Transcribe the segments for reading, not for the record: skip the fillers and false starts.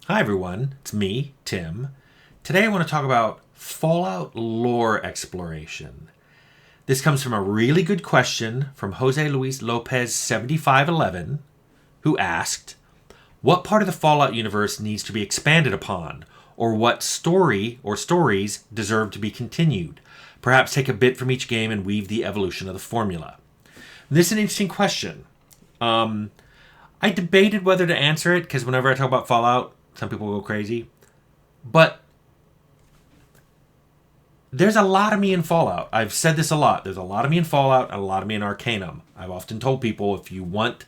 Hi everyone, it's me, Tim. Today I want to talk about Fallout lore exploration. This comes from a really good question from Jose Luis Lopez 7511, who asked, what part of the Fallout universe needs to be expanded upon, or what story or stories deserve to be continued? Perhaps take a bit from each game and weave the evolution of the formula. This is an interesting question. I debated whether to answer it, because whenever I talk about Fallout, some people go crazy. But there's a lot of me in Fallout. I've said this a lot. There's a lot of me in Fallout and a lot of me in Arcanum. I've often told people, if you want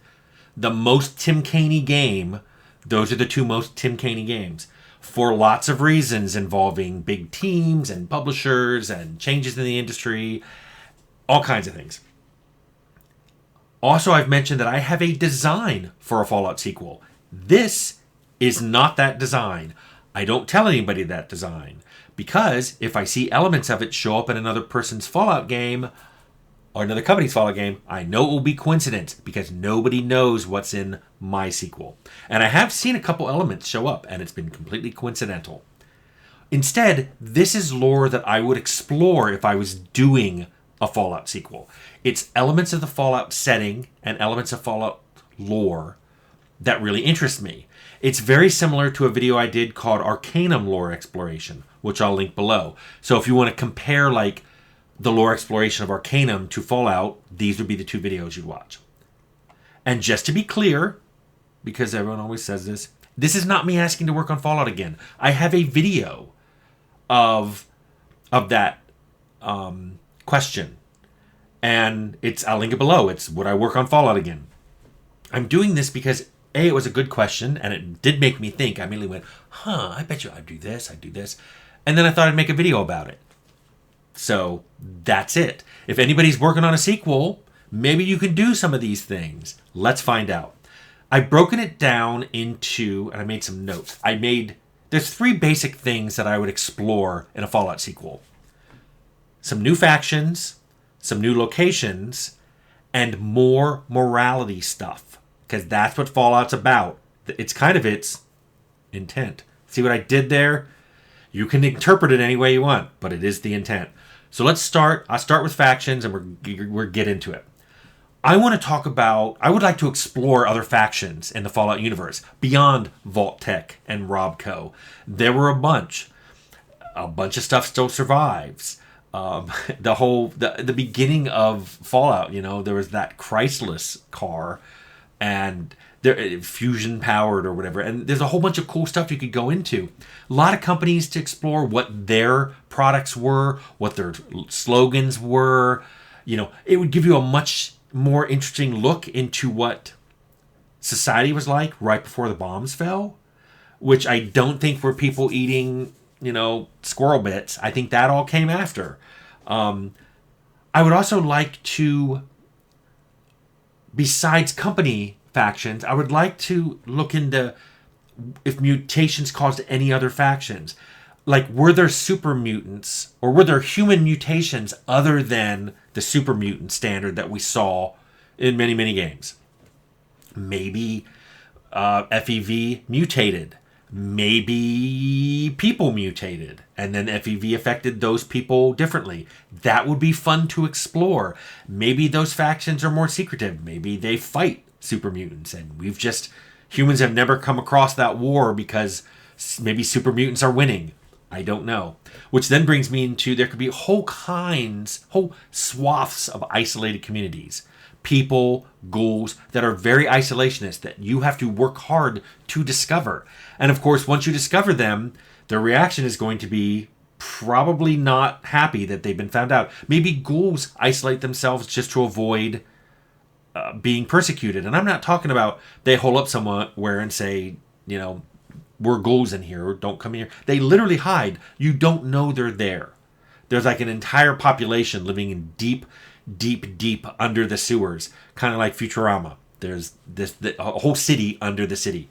the most Tim Caney game, those are the two most Tim Caney games. For lots of reasons involving big teams and publishers and changes in the industry, all kinds of things. Also, I've mentioned that I have a design for a Fallout sequel. This is not that design. I don't tell anybody that design, because if I see elements of it show up in another person's Fallout game or another company's Fallout game, I know it will be coincidence, because nobody knows what's in my sequel. And I have seen a couple elements show up, and it's been completely coincidental. Instead, this is lore that I would explore if I was doing a Fallout sequel. It's elements of the Fallout setting and elements of Fallout lore that really interest me. It's very similar to a video I did called Arcanum Lore Exploration, which I'll link below. So if you want to compare like the lore exploration of Arcanum to Fallout, these would be the two videos you'd watch. And just to be clear, because everyone always says this is not me asking to work on Fallout again. I have a video of that question, and I'll link it below. It's would I work on Fallout again? I'm doing this because it was a good question, and it did make me think. I immediately went, I bet you I'd do this. And then I thought I'd make a video about it. So that's it. If anybody's working on a sequel, maybe you can do some of these things. Let's find out. I've broken it down into, and I made some notes. There's 3 basic things that I would explore in a Fallout sequel. Some new factions, some new locations, and more morality stuff. Because that's what Fallout's about. It's kind of its intent. See what I did there? You can interpret it any way you want, but it is the intent. So let's start. I'll start with factions, and we're get into it. I would like to explore other factions in the Fallout universe beyond Vault-Tec and Robco. There were a bunch. A bunch of stuff still survives. The beginning of Fallout, there was that Chrysalis car, and they're fusion powered or whatever, and there's a whole bunch of cool stuff you could go into. A lot of companies to explore what their products were, what their slogans were. It would give you a much more interesting look into what society was like right before the bombs fell, which I don't think were people eating squirrel bits. I think that all came after. I would also like to, besides company factions, I would like to look into if mutations caused any other factions. Like, were there super mutants, or were there human mutations other than the super mutant standard that we saw in many, many games? Maybe FEV mutated. Maybe people mutated, and then FEV affected those people differently. That would be fun to explore. Maybe those factions are more secretive. Maybe they fight super mutants, and humans have never come across that war because maybe super mutants are winning. I don't know. Which then brings me into, there could be whole swaths of isolated communities. People, ghouls that are very isolationist, that you have to work hard to discover. And of course, once you discover them, their reaction is going to be probably not happy that they've been found out. Maybe ghouls isolate themselves just to avoid being persecuted. And I'm not talking about they hole up somewhere and say, we're ghouls in here, don't come here. They literally hide. You don't know they're there. There's like an entire population living in deep under the sewers, kind of like Futurama. There's a whole city under the city.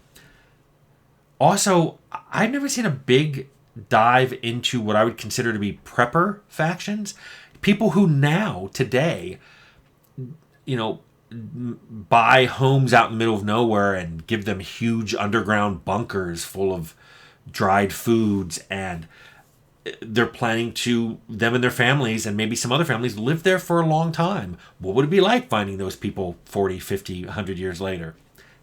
Also, I've never seen a big dive into what I would consider to be prepper factions. People who now, today, buy homes out in the middle of nowhere and give them huge underground bunkers full of dried foods, and they're planning to, them and their families and maybe some other families, live there for a long time. What would it be like finding those people 40, 50, 100 years later?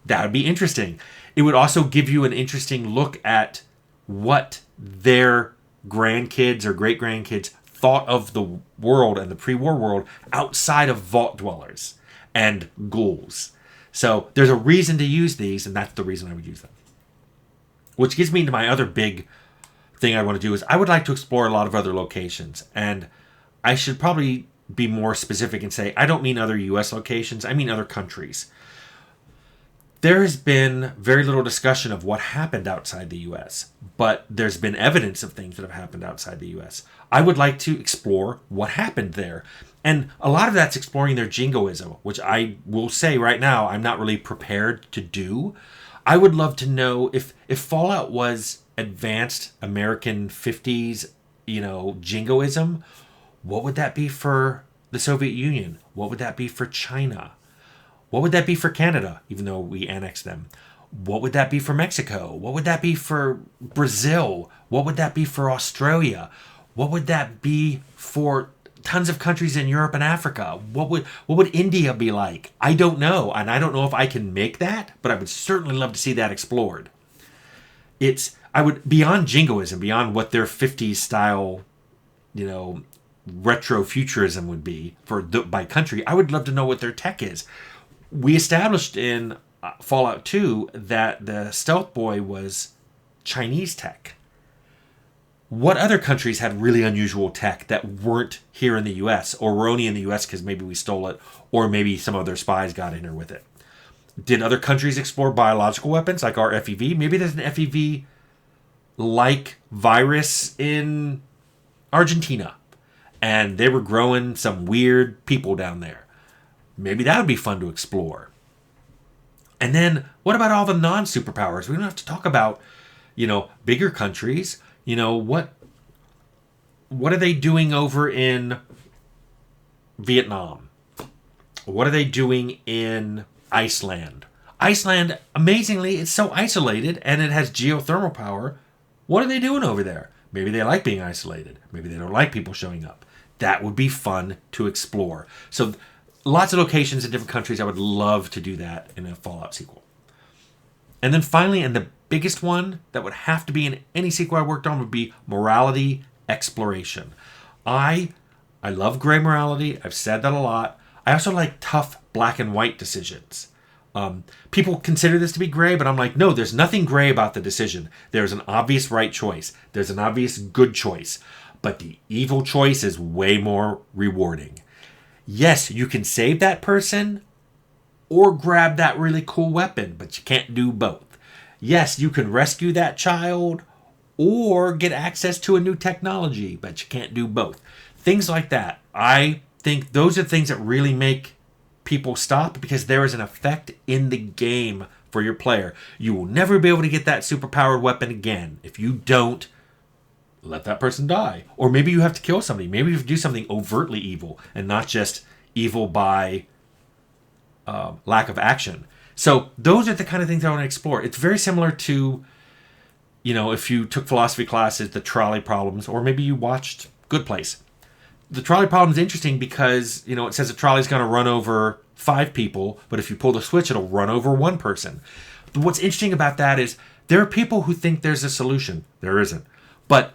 That would be interesting. It would also give you an interesting look at what their grandkids or great grandkids thought of the world and the pre-war world outside of vault dwellers and ghouls. So there's a reason to use these, and that's the reason I would use them. Which gets me into my other big thing I want to do is I would like to explore a lot of other locations. And I should probably be more specific and say I don't mean other U.S. locations. I mean other countries. There has been very little discussion of what happened outside the U.S., but there's been evidence of things that have happened outside the U.S. I would like to explore what happened there. And a lot of that's exploring their jingoism, which I will say right now I'm not really prepared to do. I would love to know if Fallout was advanced American 50s, jingoism, what would that be for the Soviet Union? What would that be for China? What would that be for Canada, even though we annexed them? What would that be for Mexico? What would that be for Brazil? What would that be for Australia? What would that be for tons of countries in Europe and Africa? What would India be like? I don't know, and I don't know if I can make that, but I would certainly love to see that explored. I would, beyond jingoism, beyond what their 50s style, retro futurism would be by country, I would love to know what their tech is. We established in Fallout 2 that the Stealth Boy was Chinese tech. What other countries had really unusual tech that weren't here in the U.S. or were only in the U.S. because maybe we stole it or maybe some other spies got in here with it? Did other countries explore biological weapons like our FEV? Maybe there's an FEV-like virus in Argentina and they were growing some weird people down there. Maybe that would be fun to explore. And then what about all the non-superpowers? We don't have to talk about, bigger countries. What are they doing over in Vietnam? What are they doing in Iceland? Iceland, amazingly, it's so isolated and it has geothermal power. What are they doing over there? Maybe they like being isolated. Maybe they don't like people showing up. That would be fun to explore. So lots of locations in different countries. I would love to do that in a Fallout sequel. And then finally, and the biggest one that would have to be in any sequel I worked on would be morality exploration. I love gray morality. I've said that a lot. I also like tough black and white decisions. People consider this to be gray, but I'm like, no, there's nothing gray about the decision. There's an obvious right choice. There's an obvious good choice. But the evil choice is way more rewarding. Yes, you can save that person or grab that really cool weapon, but you can't do both. Yes, you can rescue that child or get access to a new technology, but you can't do both. Things like that. I think those are things that really make people stop because there is an effect in the game for your player. You will never be able to get that superpowered weapon again if you don't let that person die. Or maybe you have to kill somebody. Maybe you have to do something overtly evil and not just evil by lack of action. So those are the kind of things I want to explore. It's very similar to, if you took philosophy classes, the trolley problems, or maybe you watched Good Place. The trolley problem is interesting because, it says a trolley's going to run over 5 people, but if you pull the switch, it'll run over 1 person. But what's interesting about that is there are people who think there's a solution. There isn't. But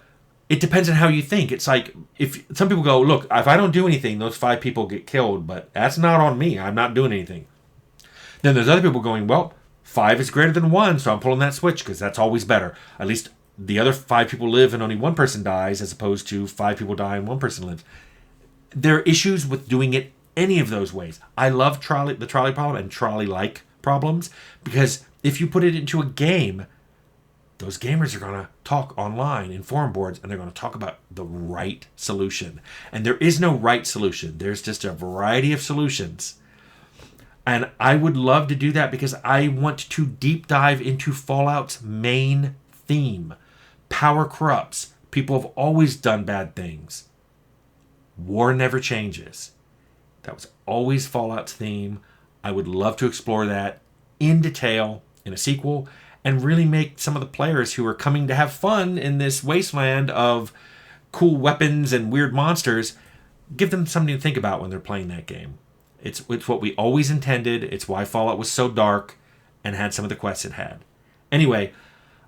it depends on how you think. It's like, if some people go, look, if I don't do anything, those 5 people get killed, but that's not on me. I'm not doing anything. Then there's other people going, well, 5 is greater than 1, so I'm pulling that switch because that's always better. At least the other 5 people live and only 1 person dies as opposed to 5 people die and 1 person lives. There are issues with doing it any of those ways. I love the trolley problem and trolley-like problems because if you put it into a game, those gamers are going to talk online in forum boards and they're going to talk about the right solution. And there is no right solution. There's just a variety of solutions. And I would love to do that because I want to deep dive into Fallout's main theme. Power corrupts. People have always done bad things. War never changes. That was always Fallout's theme. I would love to explore that in detail in a sequel and really make some of the players who are coming to have fun in this wasteland of cool weapons and weird monsters, give them something to think about when they're playing that game. It's what we always intended. It's why Fallout was so dark and had some of the quests it had. Anyway,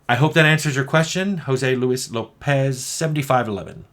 I hope that answers your question. Jose Luis Lopez, 7511.